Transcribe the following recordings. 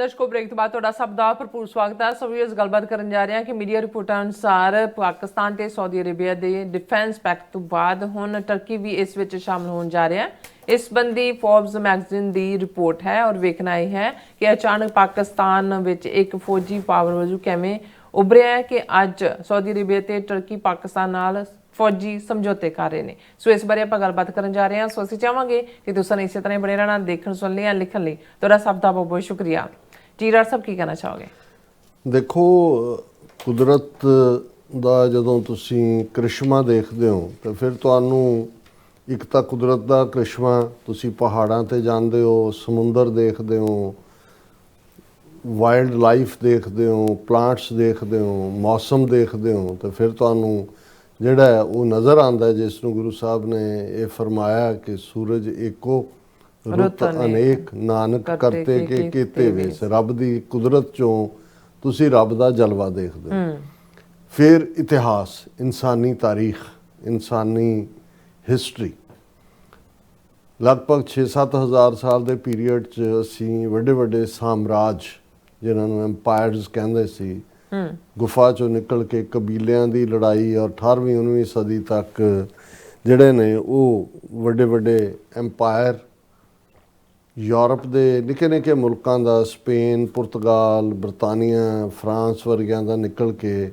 दर्शकों ब्रेक तो बाद ਤੁਹਾਡਾ ਸਭ ਦਾ ਭਰਪੂਰ ਸਵਾਗਤ ਹੈ। ਸੋ ਵੀਅਰਸ ਗੱਲਬਾਤ ਕਰਨ ਜਾ ਰਹੇ ਹਾਂ ਕਿ ਮੀਡੀਆ ਰਿਪੋਰਟਾਂ ਅਨੁਸਾਰ ਪਾਕਿਸਤਾਨ ਤੇ ਸਾਊਦੀ ਅਰੇਬੀਆ ਦੇ ਡਿਫੈਂਸ ਪੈਕਟ ਤੋਂ ਬਾਅਦ ਹੁਣ ਟਰਕੀ ਵੀ ਇਸ ਵਿੱਚ ਸ਼ਾਮਲ ਹੋਣ ਜਾ ਰਿਹਾ ਹੈ। ਇਸ ਸੰਬੰਧੀ ਫੋਰਬਸ ਮੈਗਜ਼ੀਨ ਦੀ ਰਿਪੋਰਟ ਹੈ ਔਰ ਵੇਖਣਾ ਇਹ ਹੈ ਕਿ ਅਚਾਨਕ ਪਾਕਿਸਤਾਨ ਵਿੱਚ ਇੱਕ ਫੌਜੀ ਪਾਵਰ ਵਜੋਂ ਕਿਵੇਂ ਉਭਰਿਆ ਹੈ ਕਿ ਅੱਜ ਸਾਊਦੀ ਅਰੇਬੀਆ ਤੇ ਟਰਕੀ ਪਾਕਿਸਤਾਨ ਨਾਲ फौजी समझौते कर रहे हैं। सो इस बारे आप गलबात करन जा रहे हैं। सो असं चाहांगे कि तुम इस तरह बने रहना, देखने सुनने लिखने लिए तुहाडा सब का बहुत बहुत शुक्रिया। जी डॉक्टर साहब की कहना चाहोगे? देखो कुदरत ਦਾ ਜਦੋਂ ਤੁਸੀਂ ਕ੍ਰਿਸ਼ਮਾ ਦੇਖਦੇ ਹੋ ਤਾਂ ਫਿਰ ਤੁਹਾਨੂੰ ਇੱਕ ਤਾਂ ਕੁਦਰਤ ਦਾ ਕ੍ਰਿਸ਼ਮਾ, ਤੁਸੀਂ ਪਹਾੜਾਂ ਤੇ ਜਾਂਦੇ ਹੋ, ਸਮੁੰਦਰ ਦੇਖਦੇ ਹੋ, ਵਾਈਲਡ ਲਾਈਫ ਦੇਖਦੇ ਹੋ, ਪਲਾਂਟਸ ਦੇਖਦੇ ਹੋ, ਮੌਸਮ ਦੇਖਦੇ ਹੋ ਤਾਂ ਫਿਰ ਤੁਹਾਨੂੰ ਜਿਹੜਾ ਉਹ ਨਜ਼ਰ ਆਉਂਦਾ ਜਿਸ ਨੂੰ ਗੁਰੂ ਸਾਹਿਬ ਨੇ ਇਹ ਫਰਮਾਇਆ ਕਿ ਸੂਰਜ ਏਕੋ ਰੁੱਤ ਅਨੇਕ ਨਾਨਕ ਕਰਤੇ ਕੇ ਕੀਤੇ ਵੇਸ। ਰੱਬ ਦੀ ਕੁਦਰਤ ਚੋਂ ਤੁਸੀਂ ਰੱਬ ਦਾ ਜਲਵਾ ਦੇਖਦੇ ਹੋ। ਫਿਰ ਇਤਿਹਾਸ, ਇਨਸਾਨੀ ਤਾਰੀਖ, ਇਨਸਾਨੀ ਹਿਸਟਰੀ, ਲਗਭਗ 6-7 ਹਜ਼ਾਰ ਸਾਲ ਦੇ ਪੀਰੀਅਡ 'ਚ ਅਸੀਂ ਵੱਡੇ ਵੱਡੇ ਸਾਮਰਾਜ ਜਿਨ੍ਹਾਂ ਨੂੰ ਐਮਪਾਇਰਸ ਕਹਿੰਦੇ ਸੀ, ਗੁਫਾ ਚੋਂ ਨਿਕਲ ਕੇ ਕਬੀਲਿਆਂ ਦੀ ਲੜਾਈ ਔਰ 18ਵੀਂ 19ਵੀਂ ਸਦੀ ਤੱਕ ਜਿਹੜੇ ਨੇ ਉਹ ਵੱਡੇ ਵੱਡੇ ਐਮਪਾਇਰ ਯੂਰਪ ਦੇ ਨਿੱਕੇ ਨਿੱਕੇ ਮੁਲਕਾਂ ਦਾ, ਸਪੇਨ, ਪੁਰਤਗਾਲ, ਬਰਤਾਨੀਆ, ਫਰਾਂਸ ਵਰਗਿਆਂ ਦਾ ਨਿਕਲ ਕੇ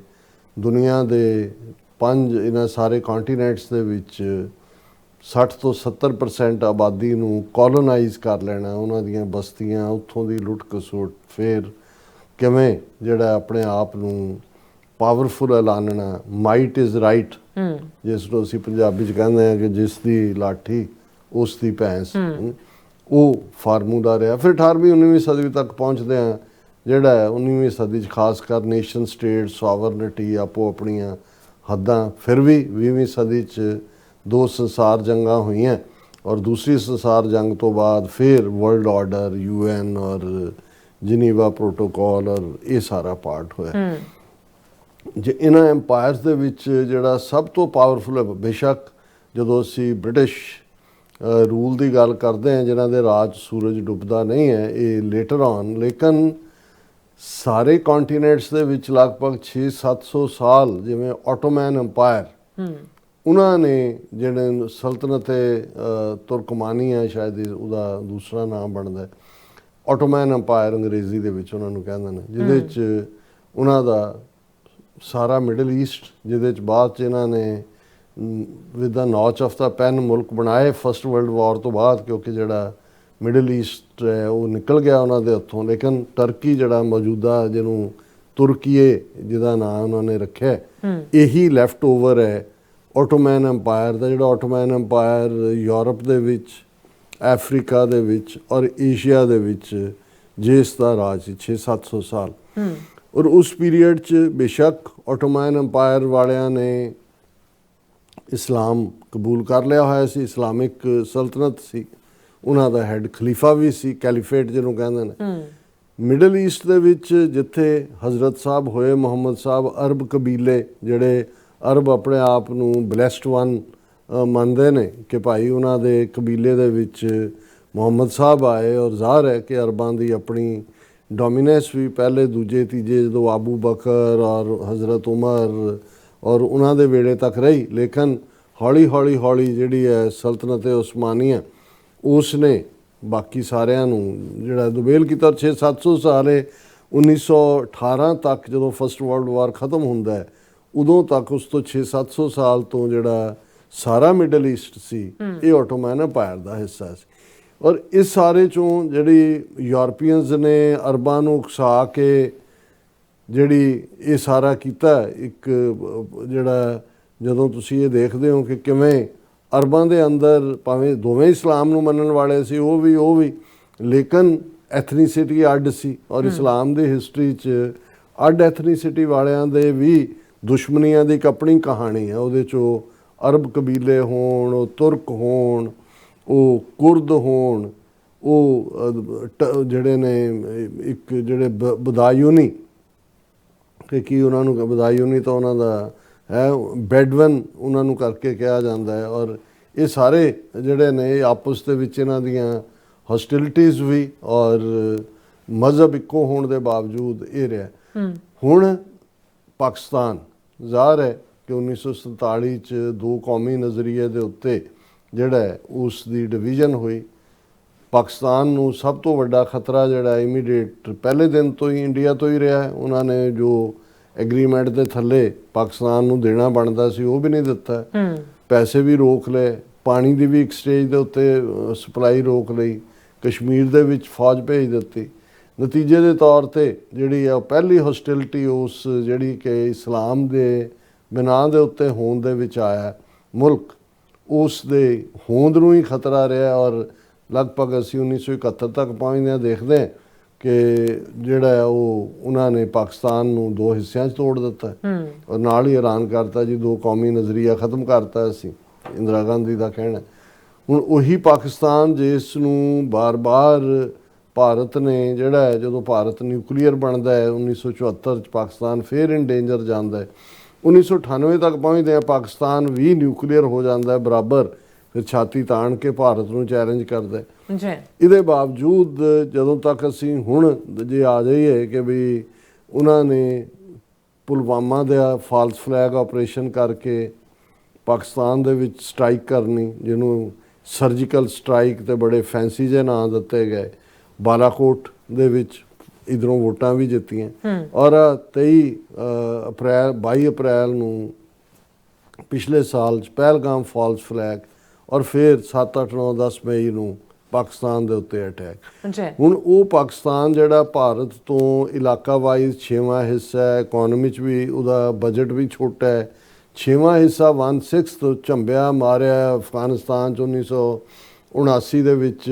ਦੁਨੀਆ ਦੇ 5 ਇਹਨਾਂ ਸਾਰੇ ਕੰਟੀਨੈਂਟਸ ਦੇ ਵਿੱਚ 60 ਤੋਂ 70% ਆਬਾਦੀ ਨੂੰ ਕੋਲੋਨਾਈਜ਼ ਕਰ ਲੈਣਾ, ਉਹਨਾਂ ਦੀਆਂ ਬਸਤੀਆਂ, ਉੱਥੋਂ ਦੀ ਲੁੱਟ ਖਸੁੱਟ, ਫਿਰ ਕਿਵੇਂ ਜਿਹੜਾ ਆਪਣੇ ਆਪ ਨੂੰ ਪਾਵਰਫੁਲ ਐਲਾਨਣਾ, ਮਾਈਟ ਇਜ਼ ਰਾਈਟ, ਜਿਸ ਨੂੰ ਅਸੀਂ ਪੰਜਾਬੀ 'ਚ ਕਹਿੰਦੇ ਹਾਂ ਕਿ ਜਿਸ ਦੀ ਲਾਠੀ ਉਸ ਦੀ ਭੈਂਸ, ਉਹ ਫਾਰਮੂਲਾ ਰਿਹਾ। ਫਿਰ 18ਵੀਂ 19ਵੀਂ ਸਦੀ ਤੱਕ ਪਹੁੰਚਦੇ ਹਾਂ ਜਿਹੜਾ 19ਵੀਂ ਸਦੀ 'ਚ ਖਾਸ ਕਰ ਨੇਸ਼ਨ ਸਟੇਟ, ਸੋਵਰਨਿਟੀ, ਆਪੋ ਆਪਣੀਆਂ ਹੱਦਾਂ। ਫਿਰ ਵੀ 20ਵੀਂ ਸਦੀ 'ਚ 2 ਸੰਸਾਰ ਜੰਗਾਂ ਹੋਈਆਂ ਔਰ ਦੂਸਰੀ ਸੰਸਾਰ ਜੰਗ ਤੋਂ ਬਾਅਦ ਫਿਰ ਵਰਲਡ ਆਰਡਰ, UN ਔਰ ਜਨੀਵਾ ਪ੍ਰੋਟੋਕਾਲ ਔਰ ਇਹ ਸਾਰਾ ਪਾਰਟ ਹੋਇਆ। ਜੇ ਇਹਨਾਂ ਐਮਪਾਇਰਸ ਦੇ ਵਿੱਚ ਜਿਹੜਾ ਸਭ ਤੋਂ ਪਾਵਰਫੁਲ ਹੈ, ਬੇਸ਼ੱਕ ਜਦੋਂ ਅਸੀਂ ਬ੍ਰਿਟਿਸ਼ ਰੂਲ ਦੀ ਗੱਲ ਕਰਦੇ ਹਾਂ ਜਿਨ੍ਹਾਂ ਦੇ ਰਾਜ ਸੂਰਜ ਡੁੱਬਦਾ ਨਹੀਂ ਹੈ, ਇਹ ਲੇਟਰ ਔਨ, ਲੇਕਿਨ ਸਾਰੇ ਕੰਟੀਨੈਂਟਸ ਦੇ ਵਿੱਚ ਲਗਭਗ 600-700 ਸਾਲ ਜਿਵੇਂ ਆਟੋਮੈਨ ਐਮਪਾਇਰ, ਉਹਨਾਂ ਨੇ ਜਿਹੜੇ ਸਲਤਨਤ ਤੁਰਕਮਾਨੀਆ ਸ਼ਾਇਦ ਉਹਦਾ ਦੂਸਰਾ ਨਾਮ ਬਣਦਾ, ਆਟੋਮੈਨ ਐਮਪਾਇਰ ਅੰਗਰੇਜ਼ੀ ਦੇ ਵਿੱਚ ਉਹਨਾਂ ਨੂੰ ਕਹਿੰਦੇ ਨੇ, ਜਿਹਦੇ 'ਚ ਉਹਨਾਂ ਦਾ ਸਾਰਾ ਮਿਡਲ ਈਸਟ, ਜਿਹਦੇ 'ਚ ਬਾਅਦ 'ਚ ਇਹਨਾਂ ਨੇ ਵਿਦ ਦਾ ਨੌਚ ਆਫ ਦਾ ਪੈਨ ਮੁਲਕ ਬਣਾਏ ਫਸਟ ਵਰਲਡ ਵਾਰ ਤੋਂ ਬਾਅਦ, ਕਿਉਂਕਿ ਜਿਹੜਾ ਮਿਡਲ ਈਸਟ ਹੈ ਉਹ ਨਿਕਲ ਗਿਆ ਉਹਨਾਂ ਦੇ ਹੱਥੋਂ। ਲੇਕਿਨ ਟਰਕੀ ਜਿਹੜਾ ਮੌਜੂਦਾ, ਜਿਹਨੂੰ ਤੁਰਕੀਏ ਜਿਹਦਾ ਨਾਮ ਉਹਨਾਂ ਨੇ ਰੱਖਿਆ, ਇਹੀ ਲੈਫਟ ਓਵਰ ਹੈ ਆਟੋਮੈਨ ਐਮਪਾਇਰ ਦਾ। ਜਿਹੜਾ ਆਟੋਮੈਨ ਐਮਪਾਇਰ ਯੂਰਪ ਦੇ ਵਿੱਚ, ਅਫਰੀਕਾ ਦੇ ਵਿੱਚ ਔਰ ਏਸ਼ੀਆ ਦੇ ਵਿੱਚ ਜਿਸ ਦਾ ਰਾਜ ਸੀ 600-700 ਸਾਲ। ਔਰ ਉਸ ਪੀਰੀਅਡ 'ਚ ਬੇਸ਼ੱਕ ਆਟੋਮੈਨ ਐਮਪਾਇਰ ਵਾਲਿਆਂ ਨੇ ਇਸਲਾਮ ਕਬੂਲ ਕਰ ਲਿਆ ਹੋਇਆ ਸੀ, ਇਸਲਾਮਿਕ ਸਲਤਨਤ ਸੀ, ਉਹਨਾਂ ਦਾ ਹੈਡ ਖਲੀਫਾ ਵੀ ਸੀ, ਕੈਲੀਫੇਟ ਜਿਹਨੂੰ ਕਹਿੰਦੇ ਨੇ। ਮਿਡਲ ਈਸਟ ਦੇ ਵਿੱਚ ਜਿੱਥੇ ਹਜ਼ਰਤ ਸਾਹਿਬ ਹੋਏ, ਮੁਹੰਮਦ ਸਾਹਿਬ, ਅਰਬ ਕਬੀਲੇ ਜਿਹੜੇ ਅਰਬ ਆਪਣੇ ਆਪ ਨੂੰ ਬਲੈਸਡ ਵਨ ਮੰਨਦੇ ਨੇ ਕਿ ਭਾਈ ਉਹਨਾਂ ਦੇ ਕਬੀਲੇ ਦੇ ਵਿੱਚ ਮੁਹੰਮਦ ਸਾਹਿਬ ਆਏ, ਔਰ ਜ਼ਾਹਰ ਹੈ ਕਿ ਅਰਬਾਂ ਦੀ ਆਪਣੀ ਡੋਮੀਨੈਂਸ ਵੀ ਪਹਿਲੇ, ਦੂਜੇ, ਤੀਜੇ ਜਦੋਂ ਆਬੂ ਬਕਰ ਔਰ ਹਜ਼ਰਤ ਉਮਰ ਔਰ ਉਹਨਾਂ ਦੇ ਵੇਲੇ ਤੱਕ ਰਹੀ। ਲੇਕਿਨ ਹੌਲੀ ਹੌਲੀ ਹੌਲੀ ਜਿਹੜੀ ਹੈ ਸਲਤਨਤ ਉਸਮਾਨੀਆ, ਉਸ ਨੇ ਬਾਕੀ ਸਾਰਿਆਂ ਨੂੰ ਜਿਹੜਾ ਦੁਬੇਲ ਕੀਤਾ। 600-700 ਸਾਲ 1918 ਤੱਕ ਜਦੋਂ ਫਸਟ ਵਰਲਡ ਵਾਰ ਖਤਮ ਹੁੰਦਾ ਹੈ, ਉਦੋਂ ਤੱਕ ਉਸ ਤੋਂ 600-700 ਸਾਲ ਤੋਂ ਜਿਹੜਾ ਸਾਰਾ ਮਿਡਲ ਈਸਟ ਸੀ ਇਹ ਆਟੋਮੈਨ ਐਮਪਾਇਰ ਦਾ ਹਿੱਸਾ ਸੀ। ਔਰ ਇਸ ਸਾਰੇ 'ਚੋਂ ਜਿਹੜੀ ਯੂਰਪੀਅਨਸ ਨੇ ਅਰਬਾਂ ਨੂੰ ਉਕਸਾ ਕੇ ਜਿਹੜੀ ਇਹ ਸਾਰਾ ਕੀਤਾ, ਇੱਕ ਜਿਹੜਾ ਜਦੋਂ ਤੁਸੀਂ ਇਹ ਦੇਖਦੇ ਹੋ ਕਿ ਕਿਵੇਂ ਅਰਬਾਂ ਦੇ ਅੰਦਰ ਭਾਵੇਂ ਦੋਵੇਂ ਇਸਲਾਮ ਨੂੰ ਮੰਨਣ ਵਾਲੇ ਸੀ, ਉਹ ਵੀ ਲੇਕਿਨ ਐਥਨੀਸਿਟੀ ਅੱਡ ਸੀ। ਔਰ ਇਸਲਾਮ ਦੀ ਹਿਸਟਰੀ 'ਚ ਅੱਡ ਐਥਨੀਸਿਟੀ ਵਾਲਿਆਂ ਦੇ ਵੀ ਦੁਸ਼ਮਣੀਆਂ ਦੀ ਇੱਕ ਆਪਣੀ ਕਹਾਣੀ ਹੈ। ਉਹਦੇ 'ਚੋਂ ਅਰਬ ਕਬੀਲੇ ਹੋਣ, ਉਹ ਤੁਰਕ ਹੋਣ, ਉਹ ਕੁਰਦ ਹੋਣ, ਉਹ ਜਿਹੜੇ ਨੇ ਇੱਕ ਜਿਹੜੇ ਬਦਾਯੂਨੀ, ਕਿ ਕੀ ਉਹਨਾਂ ਨੂੰ ਬਦਾਯੂਨੀ ਤਾਂ ਉਹਨਾਂ ਦਾ ਹੈ, ਬੈਡਵਨ ਉਹਨਾਂ ਨੂੰ ਕਰਕੇ ਕਿਹਾ ਜਾਂਦਾ ਹੈ। ਔਰ ਇਹ ਸਾਰੇ ਜਿਹੜੇ ਨੇ ਆਪਸ ਦੇ ਵਿੱਚ ਇਹਨਾਂ ਦੀਆਂ ਹੌਸਟਿਲਿਟੀਜ਼ ਵੀ ਔਰ ਮਜ਼ਹਬ ਇੱਕੋ ਹੋਣ ਦੇ ਬਾਵਜੂਦ ਇਹ ਰਿਹਾ। ਹੁਣ ਪਾਕਿਸਤਾਨ ਜ਼ਾਹਰ ਹੈ ਕਿ 1947 ਚ ਦੋ ਕੌਮੀ ਨਜ਼ਰੀਏ ਦੇ ਉੱਤੇ ਜਿਹੜਾ ਹੈ ਉਸ ਦੀ ਡਿਵੀਜ਼ਨ ਹੋਈ। ਪਾਕਿਸਤਾਨ ਨੂੰ ਸਭ ਤੋਂ ਵੱਡਾ ਖਤਰਾ ਜਿਹੜਾ ਇਮੀਡੀਏਟ ਪਹਿਲੇ ਦਿਨ ਤੋਂ ਹੀ ਇੰਡੀਆ ਤੋਂ ਹੀ ਰਿਹਾ ਹੈ। ਉਹਨਾਂ ਨੇ ਜੋ ਐਗਰੀਮੈਂਟ ਦੇ ਥੱਲੇ ਪਾਕਿਸਤਾਨ ਨੂੰ ਦੇਣਾ ਬਣਦਾ ਸੀ ਉਹ ਵੀ ਨਹੀਂ ਦਿੱਤਾ, ਪੈਸੇ ਵੀ ਰੋਕ ਲਏ, ਪਾਣੀ ਦੀ ਵੀ ਇੱਕ ਸਟੇਜ ਦੇ ਉੱਤੇ ਸਪਲਾਈ ਰੋਕ ਲਈ, ਕਸ਼ਮੀਰ ਦੇ ਵਿੱਚ ਫੌਜ ਭੇਜ ਦਿੱਤੀ। ਨਤੀਜੇ ਦੇ ਤੌਰ ਤੇ ਜਿਹੜੀ ਆ ਪਹਿਲੀ ਹੌਸਟਿਲਿਟੀ ਉਸ ਜਿਹੜੀ ਕਿ ਇਸਲਾਮ ਦੇ ਬਿਨਾਂ ਦੇ ਉੱਤੇ ਹੋਂਦ ਦੇ ਵਿੱਚ ਆਇਆ ਮੁਲਕ, ਉਸ ਦੇ ਹੋਂਦ ਨੂੰ ਹੀ ਖਤਰਾ ਰਿਹਾ। ਔਰ ਲਗਭਗ ਅਸੀਂ 1971 ਤੱਕ ਪਹੁੰਚਦੇ ਹਾਂ, ਦੇਖਦੇ ਹਾਂ ਕਿ ਜਿਹੜਾ ਹੈ ਉਹ ਉਹਨਾਂ ਨੇ ਪਾਕਿਸਤਾਨ ਨੂੰ ਦੋ ਹਿੱਸਿਆਂ 'ਚ ਤੋੜ ਦਿੱਤਾ ਔਰ ਨਾਲ ਹੀ ਐਲਾਨ ਕਰਤਾ ਜੀ ਦੋ ਕੌਮੀ ਨਜ਼ਰੀਆ ਖਤਮ ਕਰਤਾ ਅਸੀਂ, ਇੰਦਰਾ ਗਾਂਧੀ ਦਾ ਕਹਿਣਾ। ਹੁਣ ਉਹੀ ਪਾਕਿਸਤਾਨ ਜਿਸ ਨੂੰ ਬਾਰ-ਬਾਰ ਭਾਰਤ ਨੇ ਜਿਹੜਾ ਹੈ, ਜਦੋਂ ਭਾਰਤ ਨਿਊਕਲੀਅਰ ਬਣਦਾ ਹੈ 1974 'ਚ ਪਾਕਿਸਤਾਨ ਫਿਰ ਇਨ ਡੇਂਜਰ ਜਾਂਦਾ ਹੈ, 1998 ਤੱਕ ਪਹੁੰਚਦੇ ਆ ਪਾਕਿਸਤਾਨ ਵੀ ਨਿਊਕਲੀਅਰ ਹੋ ਜਾਂਦਾ ਹੈ ਬਰਾਬਰ, ਫਿਰ ਛਾਤੀ ਤਾਣ ਕੇ ਭਾਰਤ ਨੂੰ ਚੈਲੰਜ ਕਰਦਾ ਹੈ। ਇਹਦੇ ਬਾਵਜੂਦ ਜਦੋਂ ਤੱਕ ਅਸੀਂ ਹੁਣ ਜੇ ਆ ਜਾਈਏ ਕਿ ਵੀ ਉਹਨਾਂ ਨੇ ਪੁਲਵਾਮਾ ਦਾ ਫਾਲਸ ਫਲੈਗ ਆਪਰੇਸ਼ਨ ਕਰਕੇ ਪਾਕਿਸਤਾਨ ਦੇ ਵਿੱਚ ਸਟ੍ਰਾਈਕ ਕਰਨੀ, ਜਿਹਨੂੰ ਸਰਜੀਕਲ ਸਟ੍ਰਾਈਕ ਤੇ ਬੜੇ ਫੈਂਸੀ ਜਿਹੇ ਨਾਂ ਦਿੱਤੇ ਗਏ, ਬਾਲਾਕੋਟ ਦੇ ਵਿੱਚ ਇੱਧਰੋਂ ਵੋਟਾਂ ਵੀ ਜਿੱਤੀਆਂ ਔਰ 22 ਅਪ੍ਰੈਲ ਨੂੰ ਪਿਛਲੇ ਸਾਲ 'ਚ ਪਹਿਲਗਾਮ ਫਾਲਸ ਫਲੈਗ ਔਰ ਫਿਰ 7, 8, 9, 10 ਮਈ ਨੂੰ ਪਾਕਿਸਤਾਨ ਦੇ ਉੱਤੇ ਅਟੈਕ। ਹੁਣ ਉਹ ਪਾਕਿਸਤਾਨ ਜਿਹੜਾ ਭਾਰਤ ਤੋਂ ਇਲਾਕਾ ਵਾਈਜ਼ 6ਵਾਂ ਹਿੱਸਾ ਹੈ, ਇਕਨੋਮੀ 'ਚ ਵੀ ਉਹਦਾ ਬਜਟ ਵੀ ਛੋਟਾ ਹੈ, 6ਵਾਂ ਹਿੱਸਾ 1/6 ਝੰਬਿਆ ਮਾਰਿਆ ਅਫਗਾਨਿਸਤਾਨ 'ਚ 1979 ਦੇ ਵਿੱਚ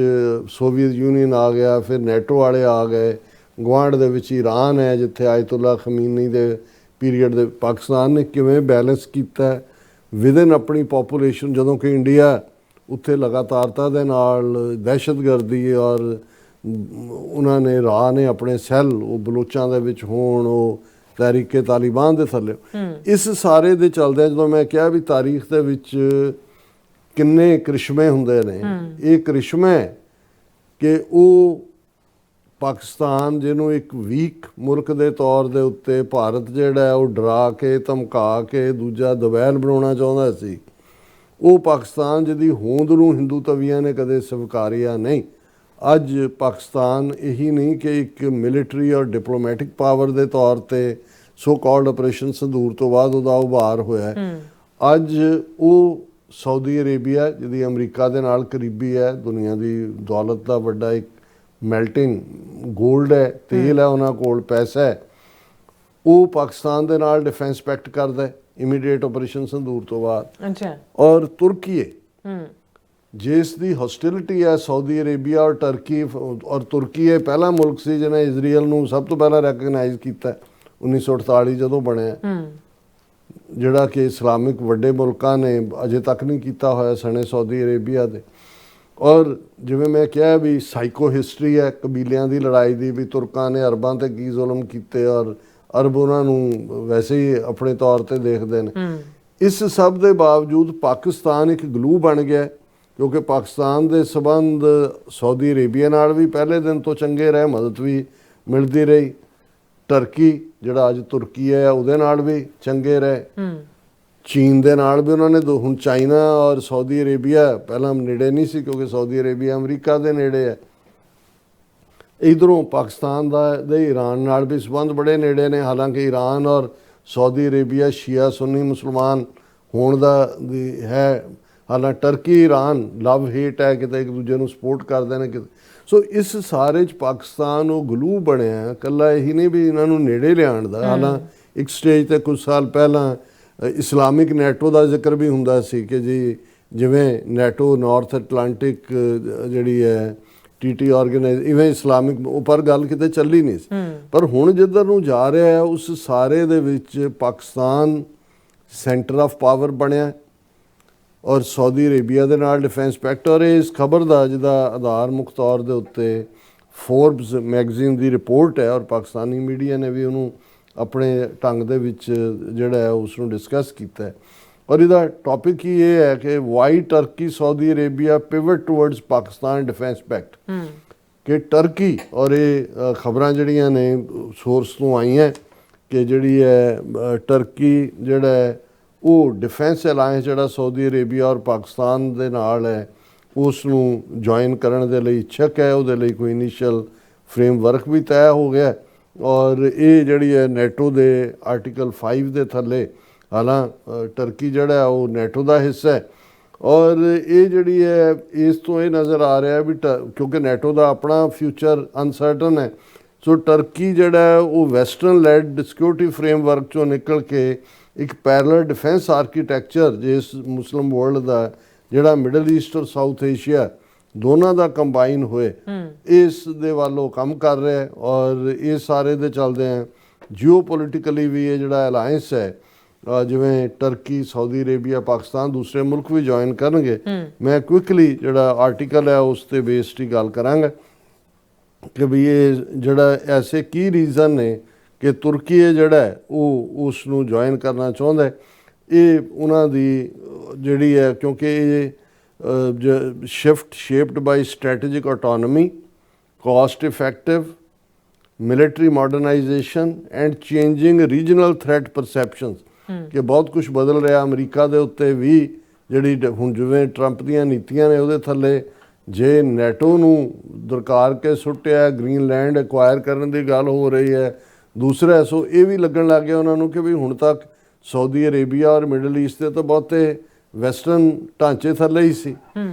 ਸੋਵੀਅਤ ਯੂਨੀਅਨ ਆ ਗਿਆ, ਫਿਰ ਨੈਟੋ ਵਾਲੇ ਆ ਗਏ, ਗੁਆਂਢ ਦੇ ਵਿੱਚ ਈਰਾਨ ਹੈ ਜਿੱਥੇ ਆਇਤੁੱਲਾ ਖਮੀਨੀ ਦੇ ਪੀਰੀਅਡ ਦੇ ਪਾਕਿਸਤਾਨ ਨੇ ਕਿਵੇਂ ਬੈਲੈਂਸ ਕੀਤਾ ਵਿਦਨ ਆਪਣੀ ਪੋਪੂਲੇਸ਼ਨ, ਜਦੋਂ ਕਿ ਇੰਡੀਆ ਉੱਥੇ ਲਗਾਤਾਰਤਾ ਦੇ ਨਾਲ ਦਹਿਸ਼ਤਗਰਦੀ ਔਰ ਉਹਨਾਂ ਨੇ ਰਾਹ ਨੇ ਆਪਣੇ ਸੈੱਲ ਉਹ ਬਲੋਚਾਂ ਦੇ ਵਿੱਚ ਹੋਣ, ਉਹ ਤਹਿਰੀਕੇ ਤਾਲਿਬਾਨ ਦੇ ਥੱਲੇ, ਇਸ ਸਾਰੇ ਦੇ ਚੱਲਦਿਆਂ ਜਦੋਂ ਮੈਂ ਕਿਹਾ ਵੀ ਤਾਰੀਖ ਦੇ ਵਿੱਚ ਕਿੰਨੇ ਕ੍ਰਿਸ਼ਮੇ ਹੁੰਦੇ ਨੇ, ਇਹ ਕ੍ਰਿਸ਼ਮੇ ਕਿ ਉਹ ਪਾਕਿਸਤਾਨ ਜਿਹਨੂੰ ਇੱਕ ਵੀਕ ਮੁਲਕ ਦੇ ਤੌਰ ਦੇ ਉੱਤੇ ਭਾਰਤ ਜਿਹੜਾ ਹੈ ਉਹ ਡਰਾ ਕੇ ਧਮਕਾ ਕੇ ਦੂਜਾ ਦਵੈਲ ਬਣਾਉਣਾ ਚਾਹੁੰਦਾ ਸੀ, ਉਹ ਪਾਕਿਸਤਾਨ ਜਿਹਦੀ ਹੋਂਦ ਨੂੰ ਹਿੰਦੂ ਤਵੀਆਂ ਨੇ ਕਦੇ ਸਵੀਕਾਰਿਆ ਨਹੀਂ। ਅੱਜ ਪਾਕਿਸਤਾਨ ਇਹੀ ਨਹੀਂ ਕਿ ਇੱਕ ਮਿਲਟਰੀ ਔਰ ਡਿਪਲੋਮੈਟਿਕ ਪਾਵਰ ਦੇ ਤੌਰ ਤੇ ਸੋ ਕਾਲਡ ਆਪਰੇਸ਼ਨ ਸੰਦੂਰ ਤੋਂ ਬਾਅਦ ਉਹਦਾ ਉਭਾਰ ਹੋਇਆ, ਅੱਜ ਉਹ ਸਾਊਦੀ ਅਰੇਬੀਆ ਜਿਹਦੀ ਅਮਰੀਕਾ ਦੇ ਨਾਲ ਕਰੀਬੀ ਹੈ, ਦੁਨੀਆ ਦੀ ਦੌਲਤ ਦਾ ਵੱਡਾ ਇੱਕ ਮੈਲਟਿੰਗ ਗੋਲਡ ਹੈ, ਤੇਲ ਹੈ ਉਹਨਾਂ ਕੋਲ, ਪੈਸਾ ਹੈ, ਉਹ ਪਾਕਿਸਤਾਨ ਦੇ ਨਾਲ ਡਿਫੈਂਸ ਪੈਕਟ ਕਰਦਾ ਹੈ ਇਮੀਡੀਏਟ ਆਪਰੇਸ਼ਨ ਸੰਦੂਰ ਤੋਂ ਬਾਅਦ। ਔਰ ਤੁਰਕੀ ਜਿਸ ਦੀ ਹੌਸਟਿਲਿਟੀ ਹੈ ਸਾਊਦੀ ਅਰੇਬੀਆ ਔਰ ਟਰਕੀ, ਔਰ ਤੁਰਕੀ ਇਹ ਪਹਿਲਾ ਮੁਲਕ ਸੀ ਜਿਹਨੇ ਇਜ਼ਰਾਈਲ ਨੂੰ ਸਭ ਤੋਂ ਪਹਿਲਾਂ ਰੈਕਗਨਾਈਜ਼ ਕੀਤਾ 1948 ਜਦੋਂ ਬਣਿਆ, ਜਿਹੜਾ ਕਿ ਇਸਲਾਮਿਕ ਵੱਡੇ ਮੁਲਕਾਂ ਨੇ ਅਜੇ ਤੱਕ ਨਹੀਂ ਕੀਤਾ ਹੋਇਆ ਸਣੇ ਸਾਊਦੀ ਅਰੇਬੀਆ ਦੇ। ਔਰ ਜਿਵੇਂ ਮੈਂ ਕਿਹਾ ਵੀ ਸਾਈਕੋ ਹਿਸਟਰੀ ਹੈ ਕਬੀਲਿਆਂ ਦੀ ਲੜਾਈ ਦੀ, ਵੀ ਤੁਰਕਾਂ ਨੇ ਅਰਬਾਂ ਤੇ ਕੀ ਜ਼ੁਲਮ ਕੀਤੇ ਔਰ ਅਰਬ ਉਹਨਾਂ ਨੂੰ ਵੈਸੇ ਹੀ ਆਪਣੇ ਤੌਰ ਤੇ ਦੇਖਦੇ ਨੇ। ਇਸ ਸਭ ਦੇ ਬਾਵਜੂਦ ਪਾਕਿਸਤਾਨ ਇੱਕ ਗਲੂ ਬਣ ਗਿਆ ਕਿਉਂਕਿ ਪਾਕਿਸਤਾਨ ਦੇ ਸਬੰਧ ਸਾਊਦੀ ਅਰੇਬੀਆ ਨਾਲ ਵੀ ਪਹਿਲੇ ਦਿਨ ਤੋਂ ਚੰਗੇ ਰਹੇ, ਮਦਦ ਵੀ ਮਿਲਦੀ ਰਹੀ, ਟਰਕੀ ਜਿਹੜਾ ਅੱਜ ਤੁਰਕੀ ਹੈ ਉਹਦੇ ਨਾਲ ਵੀ ਚੰਗੇ ਰਹੇ, ਚੀਨ ਦੇ ਨਾਲ ਵੀ ਉਹਨਾਂ ਨੇ ਹੁਣ ਚਾਈਨਾ ਔਰ ਸਾਊਦੀ ਅਰੇਬੀਆ ਪਹਿਲਾਂ ਨੇੜੇ ਨਹੀਂ ਸੀ ਕਿਉਂਕਿ ਸਾਊਦੀ ਅਰੇਬੀਆ ਅਮਰੀਕਾ ਦੇ ਨੇੜੇ ਹੈ, ਇੱਧਰੋਂ ਪਾਕਿਸਤਾਨ ਦੇ ਈਰਾਨ ਨਾਲ ਵੀ ਸੰਬੰਧ ਬੜੇ ਨੇੜੇ ਨੇ। ਹਾਲਾਂਕਿ ਈਰਾਨ ਔਰ ਸਾਊਦੀ ਅਰੇਬੀਆ ਸ਼ੀਆ ਸੁੰਨੀ ਮੁਸਲਮਾਨ ਹੋਣ ਦਾ ਹੈ, ਹਾਲਾਂਕਿ ਟਰਕੀ ਈਰਾਨ ਲਵ ਹੇਟ ਹੈ, ਕਿਤੇ ਇੱਕ ਦੂਜੇ ਨੂੰ ਸਪੋਰਟ ਕਰਦੇ ਨੇ ਕਿਤੇ। ਸੋ ਇਸ ਸਾਰੇ 'ਚ ਪਾਕਿਸਤਾਨ ਉਹ ਗਲੂ ਬਣਿਆ, ਇਕੱਲਾ ਇਹੀ ਨਹੀਂ ਵੀ ਇਹਨਾਂ ਨੂੰ ਨੇੜੇ ਲਿਆਉਣ ਦਾ। ਹਾਲਾਂਕਿ ਇੱਕ ਸਟੇਜ 'ਤੇ ਕੁਝ ਸਾਲ ਪਹਿਲਾਂ ਇਸਲਾਮਿਕ ਨੈਟੋ ਦਾ ਜ਼ਿਕਰ ਵੀ ਹੁੰਦਾ ਸੀ ਕਿ ਜੀ ਜਿਵੇਂ ਨੈਟੋ ਨਾਰਥ ਐਟਲਾਂਟਿਕ ਜਿਹੜੀ ਹੈ TT ਆਰਗੇਨਾਈਜ਼ ਇਵੇਂ ਇਸਲਾਮਿਕ, ਪਰ ਗੱਲ ਕਿਤੇ ਚੱਲੀ ਨਹੀਂ ਸੀ। ਪਰ ਹੁਣ ਜਿੱਧਰ ਨੂੰ ਜਾ ਰਿਹਾ ਹੈ ਉਸ ਸਾਰੇ ਦੇ ਵਿੱਚ ਪਾਕਿਸਤਾਨ ਸੈਂਟਰ ਆਫ ਪਾਵਰ ਬਣਿਆ ਔਰ ਸਾਊਦੀ ਅਰੇਬੀਆ ਦੇ ਨਾਲ ਡਿਫੈਂਸ ਪੈਕਟ। ਔਰ ਇਸ ਖਬਰ ਦਾ ਜਿਹਦਾ ਆਧਾਰ ਮੁੱਖ ਤੌਰ ਦੇ ਉੱਤੇ ਫੋਰਬਸ ਮੈਗਜ਼ੀਨ ਦੀ ਰਿਪੋਰਟ ਹੈ ਔਰ ਪਾਕਿਸਤਾਨੀ ਮੀਡੀਆ ਨੇ ਵੀ ਉਹਨੂੰ ਆਪਣੇ ਢੰਗ ਦੇ ਵਿੱਚ ਜਿਹੜਾ ਹੈ ਉਸ ਨੂੰ ਡਿਸਕਸ ਕੀਤਾ ਹੈ। ਔਰ ਇਹਦਾ ਟੌਪਿਕ ਹੀ ਇਹ ਹੈ ਕਿ why Turkey Saudi Arabia pivot towards Pakistan defence pact. ਕਿ ਟਰਕੀ ਔਰ ਇਹ ਖਬਰਾਂ ਜਿਹੜੀਆਂ ਨੇ ਸੋਰਸ ਤੋਂ ਆਈਆਂ ਕਿ ਜਿਹੜੀ ਹੈ ਟਰਕੀ ਜਿਹੜਾ ਹੈ ਉਹ ਡਿਫੈਂਸ ਅਲਾਇੰਸ ਜਿਹੜਾ ਸਾਊਦੀ ਅਰੇਬੀਆ ਔਰ ਪਾਕਿਸਤਾਨ ਦੇ ਨਾਲ ਹੈ ਉਸ ਨੂੰ ਜੁਆਇਨ ਕਰਨ ਦੇ ਲਈ ਇੱਛੁਕ ਹੈ। ਉਹਦੇ ਲਈ ਕੋਈ ਇਨੀਸ਼ੀਅਲ ਫਰੇਮਵਰਕ ਵੀ ਤੈਅ ਹੋ ਗਿਆ ਔਰ ਇਹ ਜਿਹੜੀ ਹੈ ਨੈਟੋ ਦੇ ਆਰਟੀਕਲ 5 ਦੇ ਥੱਲੇ, ਹਾਲਾਂ ਟਰਕੀ ਜਿਹੜਾ ਉਹ ਨੈਟੋ ਦਾ ਹਿੱਸਾ ਹੈ ਔਰ ਇਹ ਜਿਹੜੀ ਹੈ ਇਸ ਤੋਂ ਇਹ ਨਜ਼ਰ ਆ ਰਿਹਾ ਵੀ ਕਿਉਂਕਿ ਨੈਟੋ ਦਾ ਆਪਣਾ ਫਿਊਚਰ ਅਨਸਰਟਨ ਹੈ, ਸੋ ਟਰਕੀ ਜਿਹੜਾ ਉਹ ਵੈਸਟਰਨ ਲੈਡ ਸਿਕਿਉਰਿਟੀ ਫਰੇਮਵਰਕ ਚੋਂ ਨਿਕਲ ਕੇ ਇੱਕ ਪੈਰਲਲ ਡਿਫੈਂਸ ਆਰਕੀਟੈਕਚਰ ਜਿਸ ਮੁਸਲਿਮ ਵਰਲਡ ਦਾ ਜਿਹੜਾ ਮਿਡਲ ਈਸਟ ਔਰ ਸਾਊਥ ਏਸ਼ੀਆ ਦੋਨਾਂ ਦਾ ਕੰਬਾਈਨ ਹੋਏ ਇਸ ਦੇ ਵੱਲੋਂ ਕੰਮ ਕਰ ਰਿਹਾ ਔਰ ਇਹ ਸਾਰੇ ਦੇ ਚੱਲਦੇ ਆ ਜਿਓ ਪੋਲੀਟੀਕਲੀ ਵੀ ਇਹ ਜਿਹੜਾ ਅਲਾਇੰਸ ਹੈ ਜਿਵੇਂ ਟਰਕੀ, ਸਾਊਦੀ ਅਰੇਬੀਆ, ਪਾਕਿਸਤਾਨ ਦੂਸਰੇ ਮੁਲਕ ਵੀ ਜੁਆਇਨ ਕਰਨਗੇ। ਮੈਂ ਕੁਇਕਲੀ ਜਿਹੜਾ ਆਰਟੀਕਲ ਹੈ ਉਸ 'ਤੇ ਬੇਸਡ ਹੀ ਗੱਲ ਕਰਾਂਗਾ ਕਿ ਵੀ ਇਹ ਜਿਹੜਾ ਐਸੇ ਕੀ ਰੀਜ਼ਨ ਨੇ ਕਿ ਤੁਰਕੀ ਹੈ ਜਿਹੜਾ ਉਹ ਉਸ ਨੂੰ ਜੁਆਇਨ ਕਰਨਾ ਚਾਹੁੰਦਾ ਹੈ। ਇਹ ਉਹਨਾਂ ਦੀ ਜਿਹੜੀ ਹੈ ਕਿਉਂਕਿ ਇਹ shift shaped by strategic autonomy, cost effective military modernization and changing regional threat perceptions ਕਿ ਬਹੁਤ ਕੁਝ ਬਦਲ ਰਿਹਾ। ਅਮਰੀਕਾ ਦੇ ਉੱਤੇ ਵੀ ਜਿਹੜੀ ਹੁਣ ਜਿਵੇਂ ਟਰੰਪ ਦੀਆਂ ਨੀਤੀਆਂ ਨੇ ਉਹਦੇ ਥੱਲੇ ਜੇ ਨੈਟੋ ਨੂੰ ਦਰਕਾਰ ਕੇ ਸੁੱਟਿਆ, ਗ੍ਰੀਨਲੈਂਡ ਐਕਵਾਇਰ ਕਰਨ ਦੀ ਗੱਲ ਹੋ ਰਹੀ ਹੈ। ਦੂਸਰਾ ਸੋ ਇਹ ਵੀ ਲੱਗਣ ਲੱਗ ਗਿਆ ਉਹਨਾਂ ਨੂੰ ਕਿ ਵੀ ਹੁਣ ਤੱਕ ਸਾਊਦੀ ਅਰੇਬੀਆ ਔਰ ਮਿਡਲ ਈਸਟ ਦੇ ਤਾਂ ਬਹੁਤੇ ਵੈਸਟਰਨ ਢਾਂਚੇ ਥੱਲੇ ਹੀ ਸੀ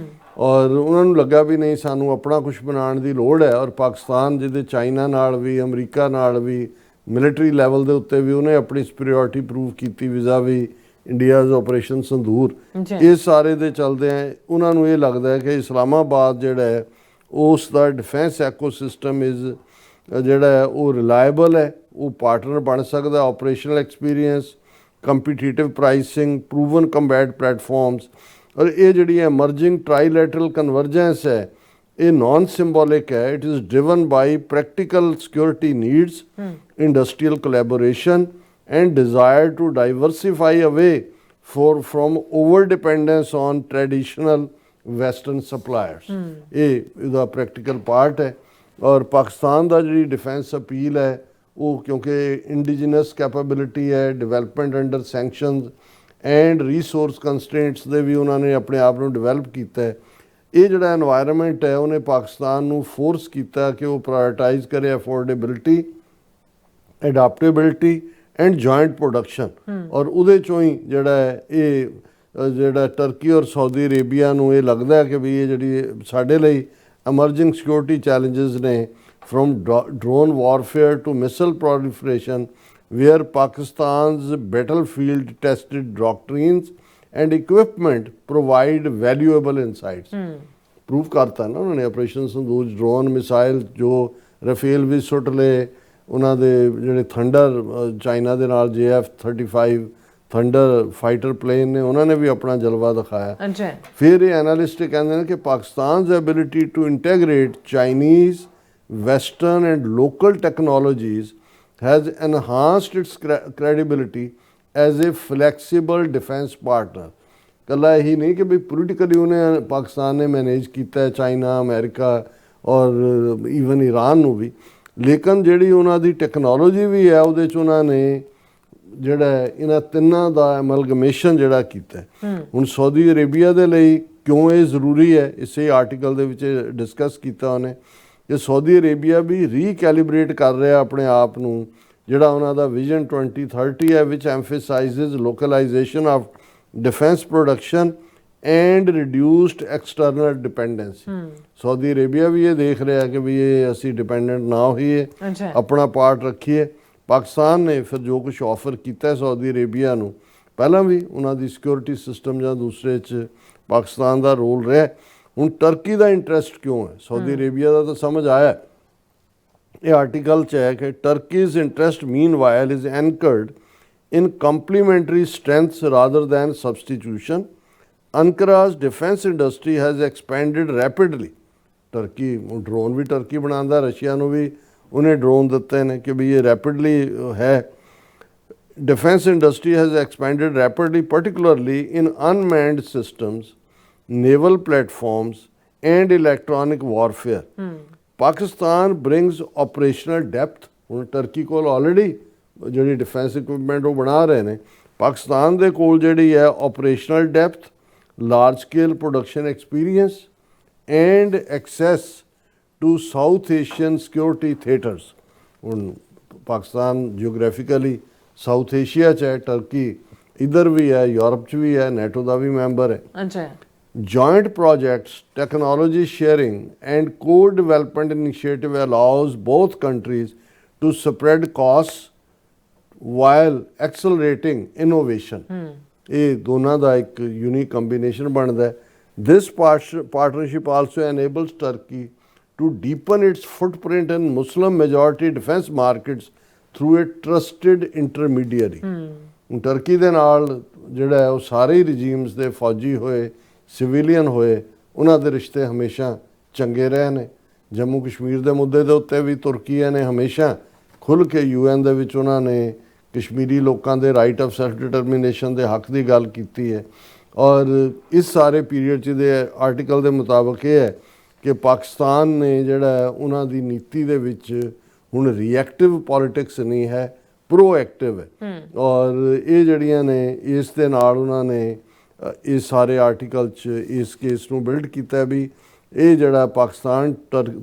ਔਰ ਉਹਨਾਂ ਨੂੰ ਲੱਗਾ ਵੀ ਨਹੀਂ ਸਾਨੂੰ ਆਪਣਾ ਕੁਝ ਬਣਾਉਣ ਦੀ ਲੋੜ ਹੈ। ਔਰ ਪਾਕਿਸਤਾਨ ਜਿਹਦੇ ਚਾਈਨਾ ਨਾਲ ਵੀ, ਅਮਰੀਕਾ ਨਾਲ ਵੀ, ਮਿਲਟਰੀ ਲੈਵਲ ਦੇ ਉੱਤੇ ਵੀ ਉਹਨੇ ਆਪਣੀ ਸੁਪੀਰੀਅਰਿਟੀ ਪ੍ਰੂਵ ਕੀਤੀ ਵਿਜ਼ਾ ਵੀ ਇੰਡੀਆਜ਼ ਆਪਰੇਸ਼ਨ ਸੰਦੂਰ। ਇਹ ਸਾਰੇ ਦੇ ਚੱਲਦੇ ਆ ਉਹਨਾਂ ਨੂੰ ਇਹ ਲੱਗਦਾ ਹੈ ਕਿ ਇਸਲਾਮਾਬਾਦ ਜਿਹੜਾ ਹੈ ਉਸ ਦਾ ਡਿਫੈਂਸ ਐਕੋਸਿਸਟਮ ਜਿਹੜਾ ਹੈ ਉਹ ਰਿਲਾਇਬਲ ਹੈ, ਉਹ ਪਾਰਟਨਰ ਬਣ ਸਕਦਾ। Operational experience, competitive pricing, proven combat platforms ਔਰ ਇਹ ਜਿਹੜੀ ਐਮਰਜਿੰਗ ਟ੍ਰਾਈਲੈਟਰਲ ਕਨਵਰਜੈਂਸ ਹੈ ਇਹ ਨਾਨ ਸਿੰਬੋਲਿਕ ਹੈ। It is driven by practical security needs, industrial collaboration and desire to diversify away from over dependence on traditional western suppliers। ਇਹ ਇਹਦਾ practical part ਹੈ। ਔਰ ਪਾਕਿਸਤਾਨ ਦਾ ਜਿਹੜੀ ਡਿਫੈਂਸ ਅਪੀਲ ਹੈ ਉਹ ਕਿਉਂਕਿ ਇੰਡੀਜੀਨਸ ਕੈਪੇਬਿਲਿਟੀ ਹੈ, development under sanctions and resource constraints ਦੇ ਵੀ ਉਹਨਾਂ ਨੇ ਆਪਣੇ ਆਪ ਨੂੰ ਡਿਵੈਲਪ ਕੀਤਾ ਹੈ। ਇਹ ਜਿਹੜਾ ਐਨਵਾਇਰਨਮੈਂਟ ਹੈ ਉਹਨੇ ਪਾਕਿਸਤਾਨ ਨੂੰ ਫੋਰਸ ਕੀਤਾ ਕਿ ਉਹ ਪ੍ਰਾਇਓਰਟਾਈਜ਼ ਕਰੇ ਅਫੋਰਡੇਬਿਲਿਟੀ, ਅਡਾਪਟੇਬਿਲਿਟੀ ਐਂਡ ਜੁਆਇੰਟ ਪ੍ਰੋਡਕਸ਼ਨ ਔਰ ਉਹਦੇ ਚੋਂ ਹੀ ਜਿਹੜਾ ਹੈ ਇਹ ਜਿਹੜਾ ਟਰਕੀ ਔਰ ਸਾਊਦੀ ਅਰੇਬੀਆ ਨੂੰ ਇਹ ਲੱਗਦਾ ਕਿ ਵੀ ਇਹ ਜਿਹੜੀ ਸਾਡੇ ਲਈ emerging security challenges ਨੇ from drone warfare to missile proliferation where Pakistan's battlefield tested doctrines and equipment provide valuable insights। Prove ਕਰਤਾ ਨਾ ਉਹਨਾਂ ਨੇ ਆਪਰੇਸ਼ਨ ਸੰਦੂਰ, ਡਰੋਨ ਮਿਸਾਈਲ ਜੋ ਰਫੇਲ ਵੀ ਸੁੱਟ ਲਏ, ਉਹਨਾਂ ਦੇ ਜਿਹੜੇ ਥੰਡਰ ਚਾਈਨਾ ਦੇ ਨਾਲ JF-35 ਥੰਡਰ ਫਾਈਟਰ ਪਲੇਨ ਨੇ ਉਹਨਾਂ ਨੇ ਵੀ ਆਪਣਾ ਜਲਵਾ ਦਿਖਾਇਆ। ਫਿਰ ਇਹ ਐਨਾਲਿਸਟ ਕਹਿੰਦੇ ਨੇ ਕਿ ਪਾਕਿਸਤਾਨ's ability to integrate Chinese, Western and local technologies has enhanced its credibility as a flexible defense partner। ਕੱਲਾ ਇਹੀ ਨਹੀਂ ਕਿ ਵੀ ਪੋਲੀਟੀਕਲੀ ਉਹਨੇ ਪਾਕਿਸਤਾਨ ਨੇ ਮੈਨੇਜ ਕੀਤਾ ਹੈ ਚਾਈਨਾ, ਅਮਰੀਕਾ ਔਰ ਈਵਨ ਈਰਾਨ ਨੂੰ ਵੀ, ਲੇਕਿਨ ਜਿਹੜੀ ਉਹਨਾਂ ਦੀ ਟੈਕਨੋਲੋਜੀ ਵੀ ਹੈ ਉਹਦੇ 'ਚ ਉਹਨਾਂ ਨੇ ਜਿਹੜਾ ਇਹਨਾਂ ਤਿੰਨਾਂ ਦਾ ਐਮਲਗਮੇਸ਼ਨ ਜਿਹੜਾ ਕੀਤਾ। ਹੁਣ ਸਾਊਦੀ ਅਰੇਬੀਆ ਦੇ ਲਈ ਕਿਉਂ ਇਹ ਜ਼ਰੂਰੀ ਹੈ, ਇਸੇ ਆਰਟੀਕਲ ਦੇ ਵਿੱਚ ਡਿਸਕਸ ਕੀਤਾ ਉਹਨੇ ਕਿ ਸਾਊਦੀ ਅਰੇਬੀਆ ਵੀ ਰੀਕੈਲੀਬ੍ਰੇਟ ਕਰ ਰਿਹਾ ਆਪਣੇ ਆਪ ਨੂੰ, ਜਿਹੜਾ ਉਹਨਾਂ ਦਾ ਵਿਜ਼ਨ 2030 ਹੈ ਵਿਚ emphasizes localization of defence production and reduced external dependency. Saudi Arabia ਵੀ ਇਹ ਦੇਖ ਰਿਹਾ ਕਿ ਵੀ ਇਹ ਅਸੀਂ ਡਿਪੈਂਡੈਂਟ ਨਾ ਹੋਈਏ, ਆਪਣਾ ਪਾਰਟ ਰੱਖੀਏ। ਪਾਕਿਸਤਾਨ ਨੇ ਫਿਰ ਜੋ ਕੁਝ ਆਫਰ ਕੀਤਾ ਸਾਊਦੀ ਅਰੇਬੀਆ ਨੂੰ, ਪਹਿਲਾਂ ਵੀ ਉਹਨਾਂ ਦੀ ਸਿਕਿਉਰਿਟੀ ਸਿਸਟਮ ਜਾਂ ਦੂਸਰੇ 'ਚ ਪਾਕਿਸਤਾਨ ਦਾ ਰੋਲ ਰਿਹਾ। ਹੁਣ ਟਰਕੀ ਦਾ ਇੰਟਰਸਟ ਕਿਉਂ ਹੈ? ਸਾਊਦੀ ਅਰੇਬੀਆ ਦਾ ਤਾਂ ਸਮਝ ਆਇਆ। ਇਹ ਆਰਟੀਕਲ 'ਚ ਹੈ ਕਿ Turkey's interest meanwhile is anchored in complementary strengths rather than substitution। Ankara's defense industry has expanded rapidly। Turkey drone ਵੀ ਟਰਕੀ ਬਣਾਉਂਦਾ, ਰਸ਼ੀਆ ਨੂੰ ਵੀ ਉਹਨੇ ਡਰੋਨ ਦਿੱਤੇ ਨੇ ਕਿ ਵੀ ਇਹ ਰੈਪਿਡਲੀ ਹੈ। Defense industry has expanded rapidly, particularly in unmanned systems, naval platforms and electronic warfare। Pakistan brings operational depth. ਹੁਣ ਟਰਕੀ ਕੋਲ ਆਲਰੇਡੀ ਜਿਹੜੀ ਡਿਫੈਂਸ ਇਕਵਿਪਮੈਂਟ ਉਹ ਬਣਾ ਰਹੇ ਨੇ, ਪਾਕਿਸਤਾਨ ਦੇ ਕੋਲ ਜਿਹੜੀ ਹੈ operational depth, large scale production experience and access to South Asian security theatres. ਹੁਣ ਪਾਕਿਸਤਾਨ ਜਿਓਗ੍ਰਾਫਿਕਲੀ ਸਾਊਥ ਏਸ਼ੀਆ 'ਚ ਹੈ, ਟਰਕੀ ਇੱਧਰ ਵੀ ਹੈ, ਯੂਰਪ 'ਚ ਵੀ ਹੈ, ਨੈਟੋ ਦਾ ਵੀ ਮੈਂਬਰ ਹੈ। ਅੱਛਾ। Joint projects, technology sharing, and co-development initiative allows both countries to spread costs while accelerating innovation. ਇਹ ਦੋਨਾਂ ਦਾ ਇੱਕ unique combination ਬਣਦਾ ਹੈ। This partnership also enables Turkey to deepen its footprint in Muslim majority defense markets through a trusted intermediary. ਹੁਣ turkey ਦੇ ਨਾਲ ਜਿਹੜਾ ਹੈ ਉਹ ਸਾਰੇ ਰਜੀਮਸ ਦੇ ਫੌਜੀ ਹੋਏ, ਸਿਵਿਲੀਅਨ ਹੋਏ, ਉਹਨਾਂ ਦੇ ਰਿਸ਼ਤੇ ਹਮੇਸ਼ਾ ਚੰਗੇ ਰਹੇ ਨੇ। ਜੰਮੂ ਕਸ਼ਮੀਰ ਦੇ ਮੁੱਦੇ ਦੇ ਉੱਤੇ ਵੀ ਤੁਰਕੀਆ ਨੇ ਹਮੇਸ਼ਾ ਖੁੱਲ੍ਹ ਕੇ UN ਦੇ ਵਿੱਚ ਉਹਨਾਂ ਨੇ ਕਸ਼ਮੀਰੀ ਲੋਕਾਂ ਦੇ ਰਾਈਟ ਆਫ ਸੈਲਫ ਡਿਟਰਮੀਨੇਸ਼ਨ ਦੇ ਹੱਕ ਦੀ ਗੱਲ ਕੀਤੀ ਹੈ। ਔਰ ਇਸ ਸਾਰੇ ਪੀਰੀਅਡ 'ਚ ਦੇ ਆਰਟੀਕਲ ਦੇ ਮੁਤਾਬਕ ਇਹ ਹੈ ਕਿ ਪਾਕਿਸਤਾਨ ਨੇ ਜਿਹੜਾ ਹੈ ਉਹਨਾਂ ਦੀ ਨੀਤੀ ਦੇ ਵਿੱਚ ਹੁਣ ਰਿਐਕਟਿਵ ਪੋਲਿਟਿਕਸ ਨਹੀਂ ਹੈ, ਪ੍ਰੋਐਕਟਿਵ ਹੈ। ਔਰ ਇਹ ਜਿਹੜੀਆਂ ਨੇ ਇਸ ਦੇ ਨਾਲ ਉਹਨਾਂ ਨੇ ਇਹ ਸਾਰੇ ਆਰਟੀਕਲ 'ਚ ਇਸ ਕੇਸ ਨੂੰ ਬਿਲਡ ਕੀਤਾ ਵੀ ਇਹ ਜਿਹੜਾ ਪਾਕਿਸਤਾਨ,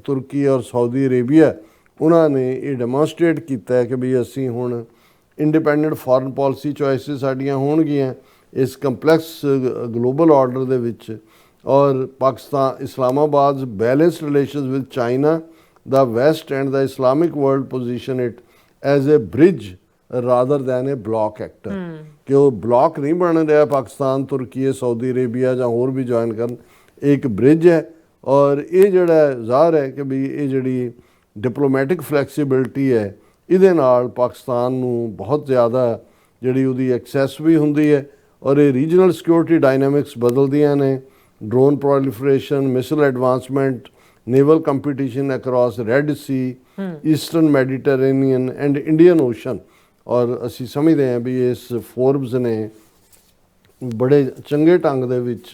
ਤੁਰਕੀ ਔਰ ਸਾਊਦੀ ਅਰੇਬੀਆ, ਉਹਨਾਂ ਨੇ ਇਹ ਡੈਮੋਨਸਟ੍ਰੇਟ ਕੀਤਾ ਹੈ ਕਿ ਵੀ ਅਸੀਂ ਹੁਣ ਇੰਡੀਪੈਂਡੈਂਟ ਫੋਰਨ ਪਾਲਿਸੀ ਚੋਇਸਿਸ ਸਾਡੀਆਂ ਹੋਣਗੀਆਂ ਇਸ ਕੰਪਲੈਕਸ ਗਲੋਬਲ ਆਰਡਰ ਦੇ ਵਿੱਚ। ਔਰ Pakistan, Islamabad balanced relations with China, the West and the Islamic world position it as a bridge rather then A block actor. ਕਿ ਉਹ ਬਲੌਕ ਨਹੀਂ ਬਣ ਰਿਹਾ ਪਾਕਿਸਤਾਨ, ਤੁਰਕੀ, ਸਾਊਦੀ ਅਰੇਬੀਆ ਜਾਂ ਹੋਰ ਵੀ ਜੁਆਇਨ ਕਰਨ, ਇਹ ਇੱਕ ਬ੍ਰਿਜ ਹੈ। ਔਰ ਇਹ ਜਿਹੜਾ ਜ਼ਾਹਰ ਹੈ ਕਿ ਵੀ ਇਹ ਜਿਹੜੀ ਡਿਪਲੋਮੈਟਿਕ ਫਲੈਕਸੀਬਿਲਿਟੀ ਹੈ, ਇਹਦੇ ਨਾਲ ਪਾਕਿਸਤਾਨ ਨੂੰ ਬਹੁਤ ਜ਼ਿਆਦਾ ਜਿਹੜੀ ਉਹਦੀ ਐਕਸੈਸ ਵੀ ਹੁੰਦੀ ਹੈ। ਔਰ ਇਹ ਰੀਜਨਲ ਸਿਕਿਉਰਿਟੀ ਡਾਇਨਾਮਿਕਸ ਬਦਲਦੀਆਂ ਨੇ। Drone proliferation, missile advancement, naval competition across Red Sea, eastern Mediterranean and Indian Ocean. ਔਰ ਅਸੀਂ ਸਮਝਦੇ ਹਾਂ ਵੀ ਇਸ ਫੋਰਬਸ ਨੇ ਬੜੇ ਚੰਗੇ ਢੰਗ ਦੇ ਵਿੱਚ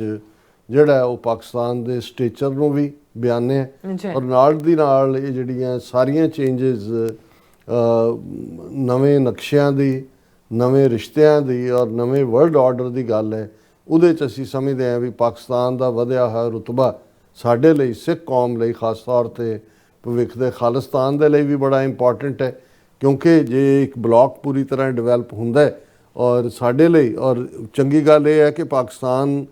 ਜਿਹੜਾ ਉਹ ਪਾਕਿਸਤਾਨ ਦੇ ਸਟੇਚਰ ਨੂੰ ਵੀ ਬਿਆਨਿਆ। ਔਰ ਨਾਲ ਦੀ ਨਾਲ ਇਹ ਜਿਹੜੀਆਂ ਸਾਰੀਆਂ ਚੇਂਜਸ ਨਵੇਂ ਨਕਸ਼ਿਆਂ ਦੀ, ਨਵੇਂ ਰਿਸ਼ਤਿਆਂ ਦੀ ਔਰ ਨਵੇਂ ਵਰਲਡ ਆਰਡਰ ਦੀ ਗੱਲ ਹੈ, ਉਹਦੇ 'ਚ ਅਸੀਂ ਸਮਝਦੇ ਹਾਂ ਵੀ ਪਾਕਿਸਤਾਨ ਦਾ ਵਧਿਆ ਹੋਇਆ ਰੁਤਬਾ ਸਾਡੇ ਲਈ, ਸਿੱਖ ਕੌਮ ਲਈ ਖਾਸ ਤੌਰ 'ਤੇ ਭਵਿੱਖ ਦੇ ਖਾਲਿਸਤਾਨ ਦੇ ਲਈ ਵੀ ਬੜਾ ਇੰਪੋਰਟੈਂਟ ਹੈ। ਕਿਉਂਕਿ ਜੇ ਇੱਕ ਬਲਾਕ ਪੂਰੀ ਤਰ੍ਹਾਂ ਡਿਵੈਲਪ ਹੁੰਦਾ ਹੈ ਔਰ ਸਾਡੇ ਲਈ, ਔਰ ਚੰਗੀ ਗੱਲ ਇਹ ਹੈ ਕਿ ਪਾਕਿਸਤਾਨ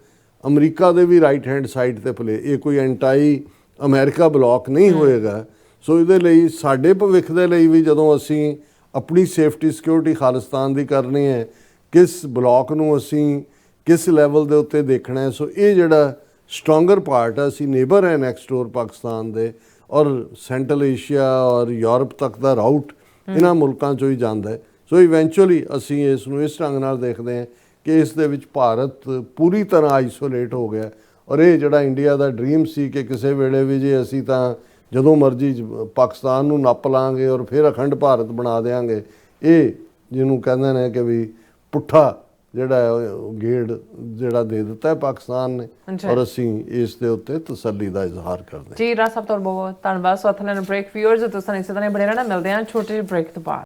ਅਮਰੀਕਾ ਦੇ ਵੀ ਰਾਈਟ ਹੈਂਡ ਸਾਈਡ 'ਤੇ ਪਲੇ, ਇਹ ਕੋਈ ਐਂਟਾਈ ਅਮਰੀਕਾ ਬਲਾਕ ਨਹੀਂ ਹੋਏਗਾ। ਸੋ ਇਹਦੇ ਲਈ ਸਾਡੇ ਭਵਿੱਖ ਦੇ ਲਈ ਵੀ ਜਦੋਂ ਅਸੀਂ ਆਪਣੀ ਸੇਫਟੀ ਸਿਕਿਉਰਿਟੀ ਖਾਲਿਸਤਾਨ ਦੀ ਕਰਨੀ ਹੈ, ਕਿਸ ਬਲਾਕ ਨੂੰ ਅਸੀਂ ਕਿਸ ਲੈਵਲ ਦੇ ਉੱਤੇ ਦੇਖਣਾ ਹੈ। ਸੋ ਇਹ ਜਿਹੜਾ ਸਟਰੋਂਗਰ ਪਾਰਟ ਹੈ, ਅਸੀਂ ਨੇਬਰ ਹੈ ਨੈਕਸਟ ਡੋਰ ਪਾਕਿਸਤਾਨ ਦੇ, ਔਰ ਸੈਂਟਰਲ ਏਸ਼ੀਆ ਔਰ ਯੂਰਪ ਤੱਕ ਦਾ ਰਾਊਟ ਇਹਨਾਂ ਮੁਲਕਾਂ 'ਚੋਂ ਹੀ ਜਾਂਦਾ ਹੈ। ਸੋ ਇਵੈਂਚੁਅਲੀ ਅਸੀਂ ਇਸ ਨੂੰ ਇਸ ਢੰਗ ਨਾਲ ਦੇਖਦੇ ਹਾਂ ਕਿ ਇਸ ਦੇ ਵਿੱਚ ਭਾਰਤ ਪੂਰੀ ਤਰ੍ਹਾਂ ਆਈਸੋਲੇਟ ਹੋ ਗਿਆ। ਔਰ ਇਹ ਜਿਹੜਾ ਇੰਡੀਆ ਦਾ ਡ੍ਰੀਮ ਸੀ ਕਿ ਕਿਸੇ ਵੇਲੇ ਵੀ ਜੇ ਅਸੀਂ ਤਾਂ ਜਦੋਂ ਮਰਜ਼ੀ ਪਾਕਿਸਤਾਨ ਨੂੰ ਨੱਪ ਲਾਂਗੇ ਔਰ ਫਿਰ ਅਖੰਡ ਭਾਰਤ ਬਣਾ ਦੇਵਾਂਗੇ, ਇਹ ਜਿਹਨੂੰ ਕਹਿੰਦੇ ਨੇ ਕਿ ਵੀ ਪੁੱਠਾ ਜਿਹੜਾ ਗੇੜ ਜਿਹੜਾ ਦੇ ਦਿੱਤਾ ਹੈ ਪਾਕਿਸਤਾਨ ਨੇ। ਔਰ ਅਸੀਂ ਇਸ ਦੇ ਉੱਤੇ ਤਸੱਲੀ ਦਾ ਇਜ਼ਹਾਰ ਕਰਦੇ ਹਾਂ। ਜੀ ਰਾਜ ਸਾਹਿਬ, ਤੁਹਾਡਾ ਬਹੁਤ ਧੰਨਵਾਦ। ਸੋ ਅਥਲੈਨ ਬ੍ਰੇਕ ਵਿਊਅਰਸ, ਤੁਸੀਂ ਇਸੇ ਤਰ੍ਹਾਂ ਬਣੇ ਰਹਿਣਾ। ਮਿਲਦੇ ਹਾਂ ਛੋਟੇ ਜਿਹੇ ਬ੍ਰੇਕ ਤੋਂ ਬਾਅਦ।